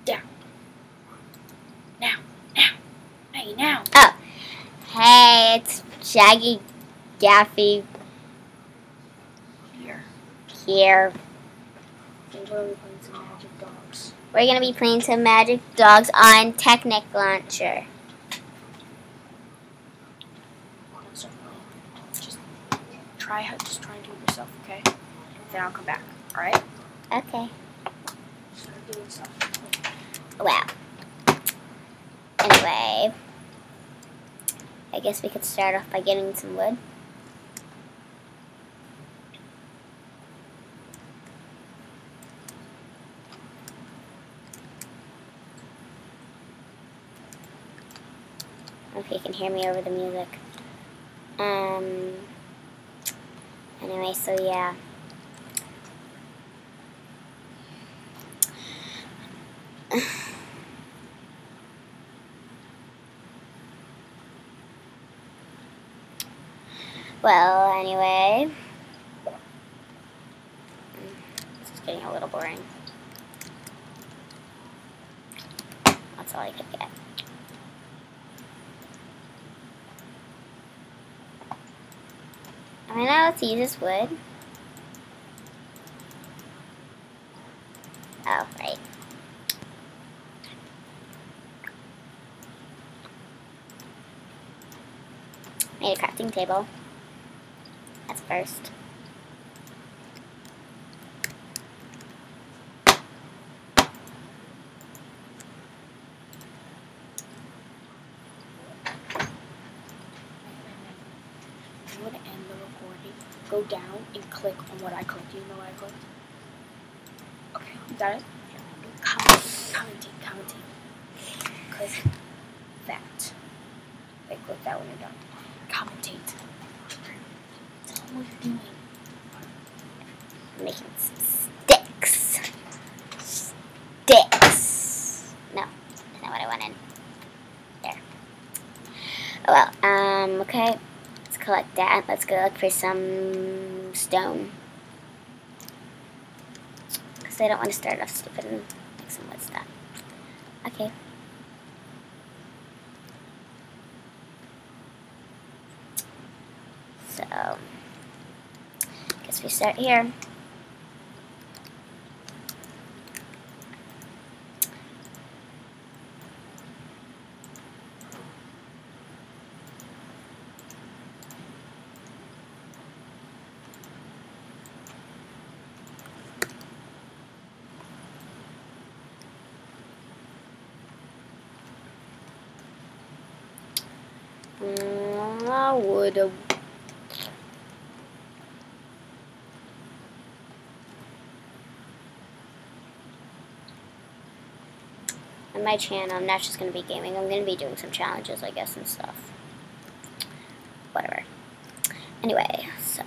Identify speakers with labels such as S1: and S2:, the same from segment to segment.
S1: down. Now. Hey, now.
S2: Oh. Hey, it's Shaggy Gaffy here.
S1: We're playing some Magic Dogs.
S2: We're going to be playing some Magic Dogs on Technic Launcher.
S1: Just try and do it yourself, okay? Then I'll come back, alright?
S2: Okay.
S1: Start doing stuff.
S2: Well. Anyway. I guess we could start off by getting some wood. If you can hear me over the music. Anyway, so yeah. Well, anyway. This is getting a little boring. That's all I could get. I know, let's use this wood. Oh, right. Made a crafting table. That's first.
S1: You want to end the recording, go down and click on what I clicked. Do you know what I clicked? Okay, you got it? Commenting. Click that. Wait, click that when you're done. Commentate. Tell them what you're doing.
S2: I'm making some sticks. Sticks. No, that's not what I wanted. There. Oh well, okay. Let's collect that. Let's go look for some stone. Because I don't want to start off stupid and make some wood stuff. Okay. So, guess we start here. I would have. On my channel, I'm not just going to be gaming. I'm going to be doing some challenges, I guess, and stuff. Whatever. Anyway, so.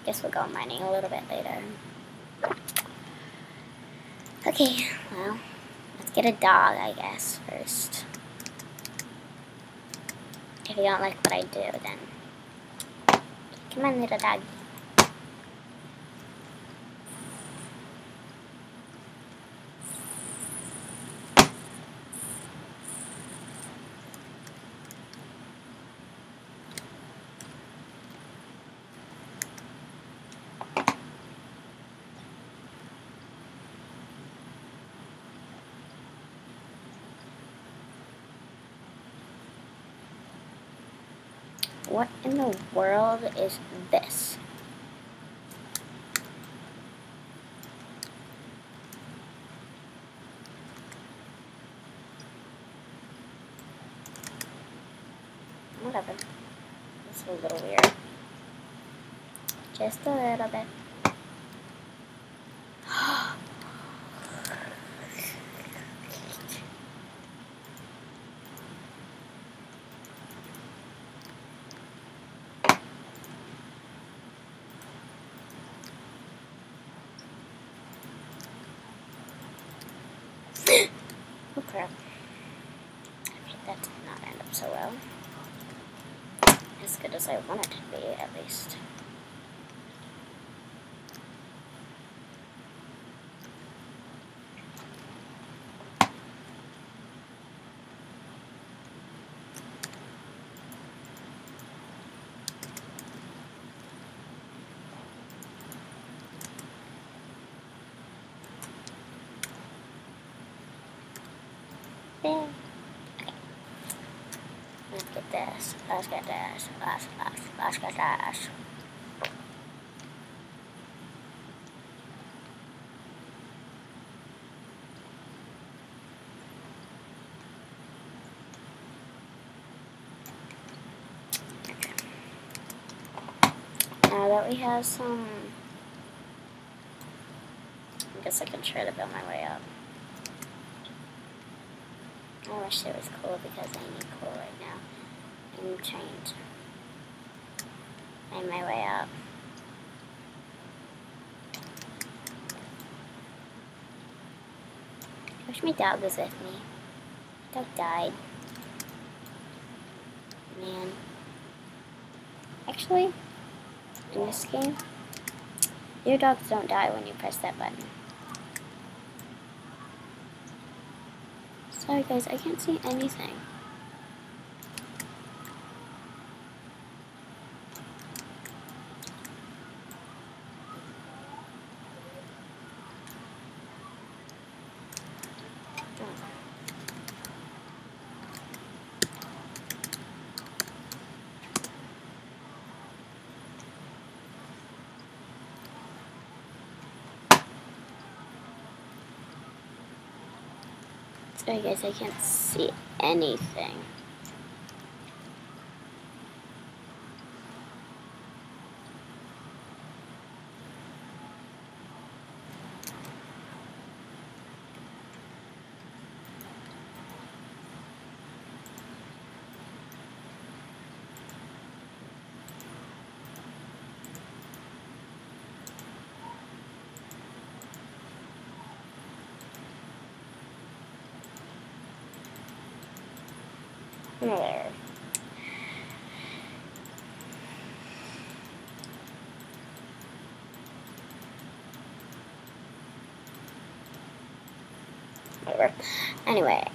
S2: Guess we'll go mining a little bit later. Okay, well, let's get a dog, I guess, first. If you don't like what I do, then come on, little dog. What in the world is this? Whatever. It's a little weird. Just a little bit. That did not end up so well. As good as I wanted it to be, at least. There. Okay. Let's get this. Let's get this. Let's get this. Now that we have some, I guess I can try to build my way up. I wish it was cool because I need coal right now. I'm trying to find my way up. I wish my dog was with me. My dog died. Man. Actually, in this game, your dogs don't die when you press that button. Sorry guys, I can't see anything. Sorry guys, I can't see anything. There. Whatever. Anyway.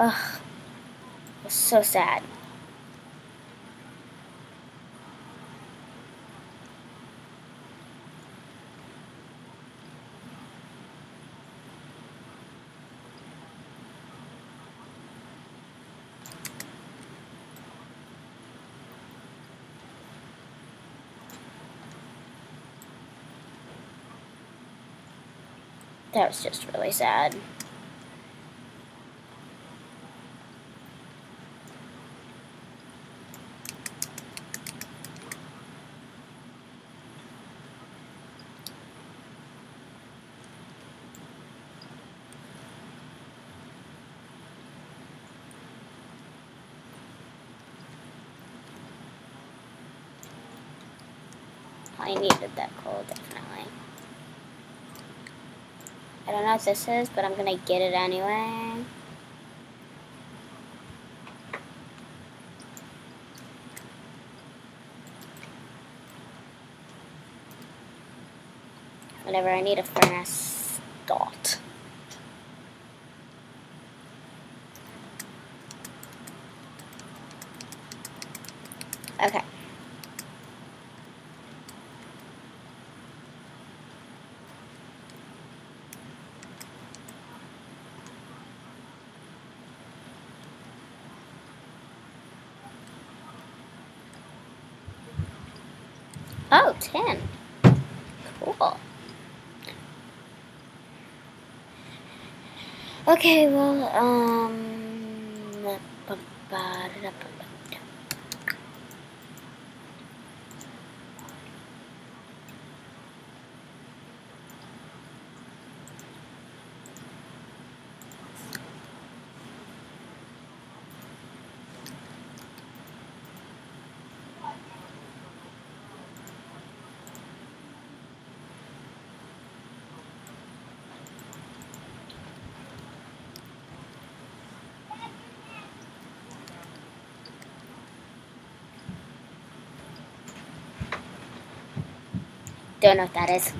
S2: Ugh. It was so sad. That was just really sad. I needed that coal, definitely. I don't know what this is, but I'm gonna get it anyway. Whenever I need a furnace dot. Okay. Oh, 10. Cool. Okay, well, Don't know what that is.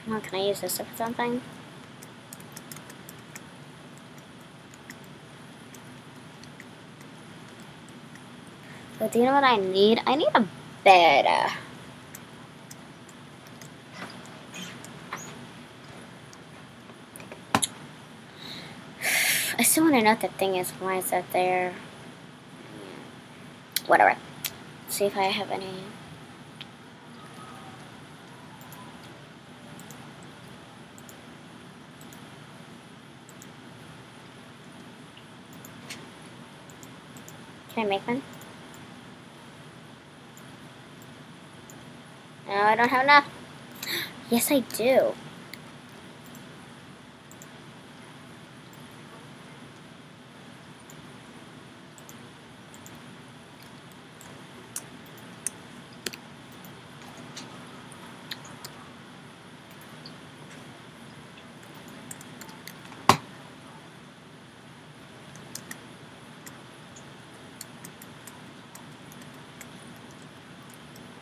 S2: Oh, can I use this for something? But do you know what I need? I need a bed. I still want to know what the thing is. Why is that there? Whatever. Let's see if I have any. Can I make one? No, I don't have enough. Yes, I do.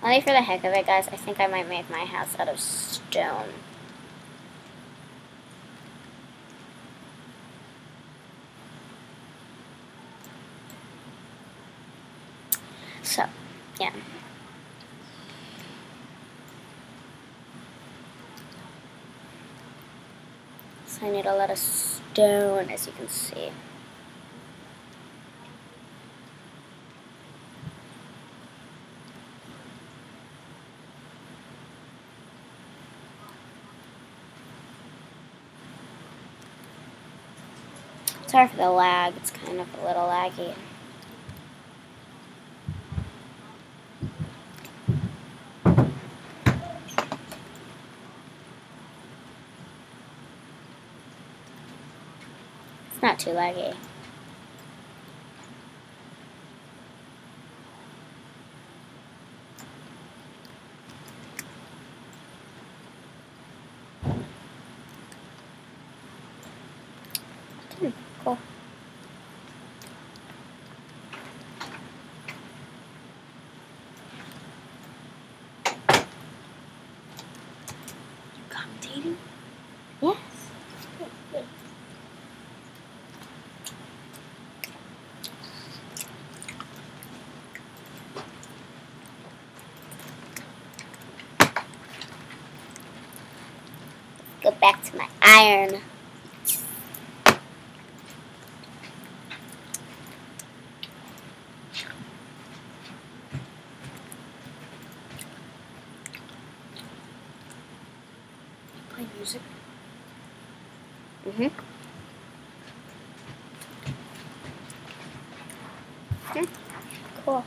S2: Only for the heck of it, guys, I think I might make my house out of stone. So, yeah. So I need a lot of stone, as you can see. Sorry for the lag, it's kind of a little laggy. It's not too laggy. Cool.
S1: Commentating?
S2: Yes.
S1: Good.
S2: Go back to my iron.
S1: Play music.
S2: Mm-hmm. Cool.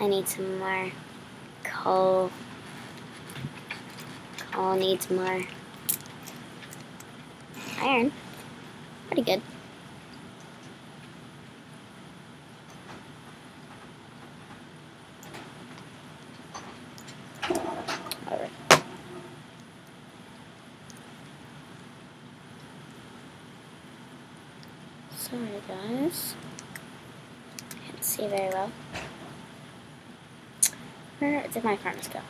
S2: I need some more coal. Coal needs more iron. Pretty good. Alright. Sorry, guys. Can't see very well. Where did my furnace go?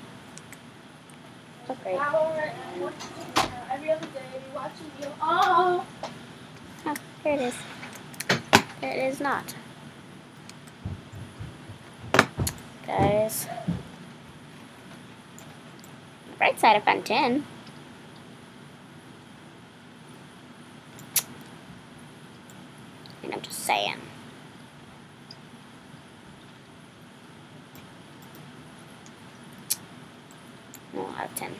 S2: Oh, great.
S1: Every other day, watching you. Oh!
S2: Oh, here it is. There it is not. Guys. Right side, I found 10. And I'm just saying. No, I have 10.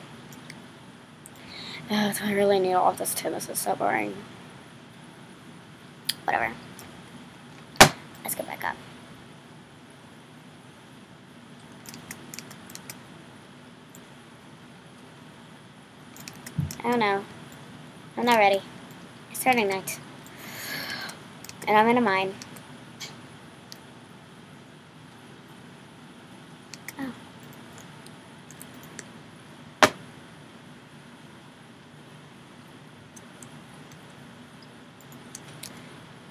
S2: Oh, do I really need all of this tin? This is so boring. Whatever. Let's get back up. I don't know. I'm not ready. It's turning night. And I'm in a mine. Oh.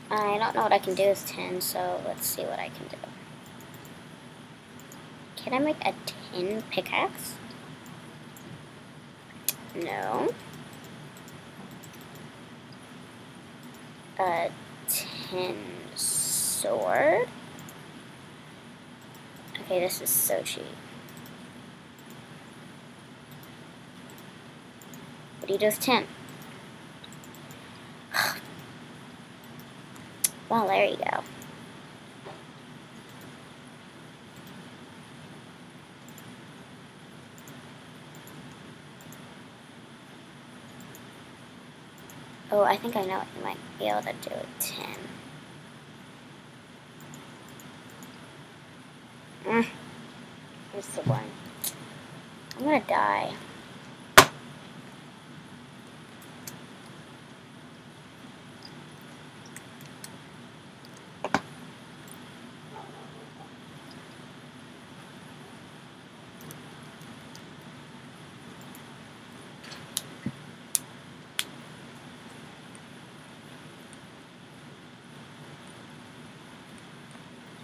S2: I don't know what I can do with tin, so let's see what I can do. Can I make a tin pickaxe? No. A tin sword? Okay, this is so cheap. What do you do with tin? Well, there you go. Oh, I think I know what you might be able to do with tin. It's so boring. I'm gonna die.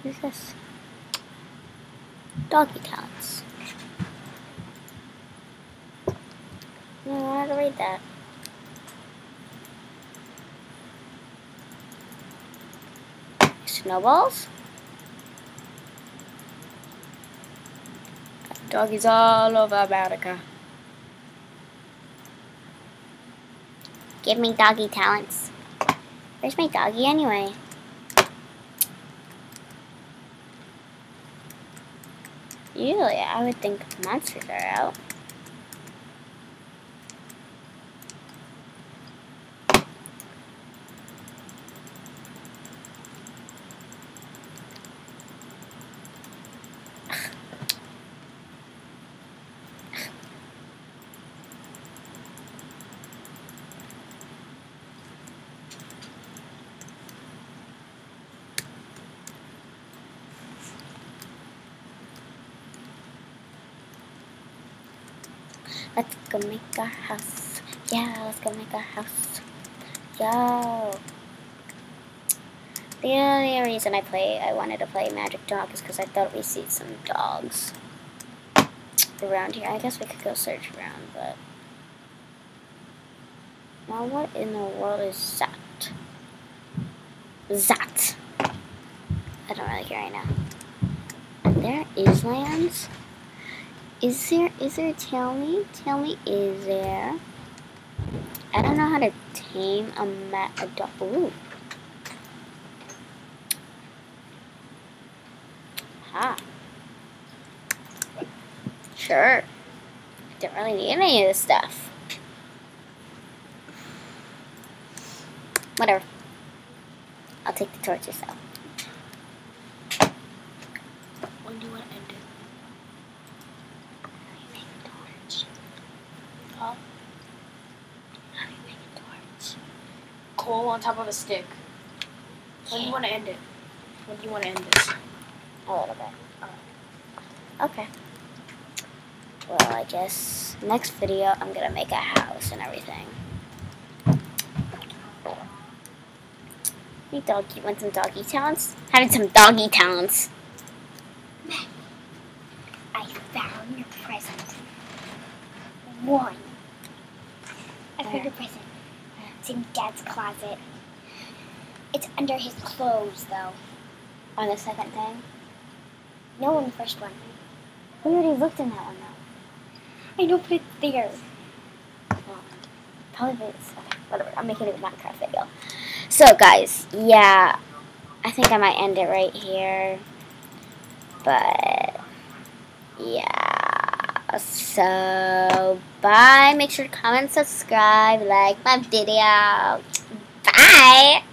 S2: Who's this? Doggy talents. No, I wanted to read that. Snowballs? Doggies all over America. Give me doggy talents. Where's my doggy anyway? Usually, I would think monsters are out. Let's go make our house. Yeah, let's go make our house. Yo. The only reason I wanted to play Magic Dog is because I thought we'd see some dogs around here. I guess we could go search around, but... Now what in the world is that? That. I don't really care right now. And there is lands? Is there, tell me, is there? I don't know how to tame a dog. Ooh. Ha. Sure. I don't really need any of this stuff. Whatever. I'll take the torches out.
S1: When do you want to end it? Huh? How do you make a torch? Coal on top of a stick. When do you want to end it? When do you want to end this?
S2: A little bit. Okay. Well, I guess next video I'm gonna make a house and everything. Hey doggy, want some doggy talents? Having some doggy talents.
S1: I It's in Dad's closet. It's under his clothes, though.
S2: On the second thing?
S1: No, on the first one.
S2: We already looked in that one, though.
S1: I know, but it's there.
S2: Well, probably it's... Okay, whatever. I'm making a Minecraft video. So, guys, yeah. I think I might end it right here. But, yeah. So, bye. Make sure to comment, subscribe, like my video. Bye.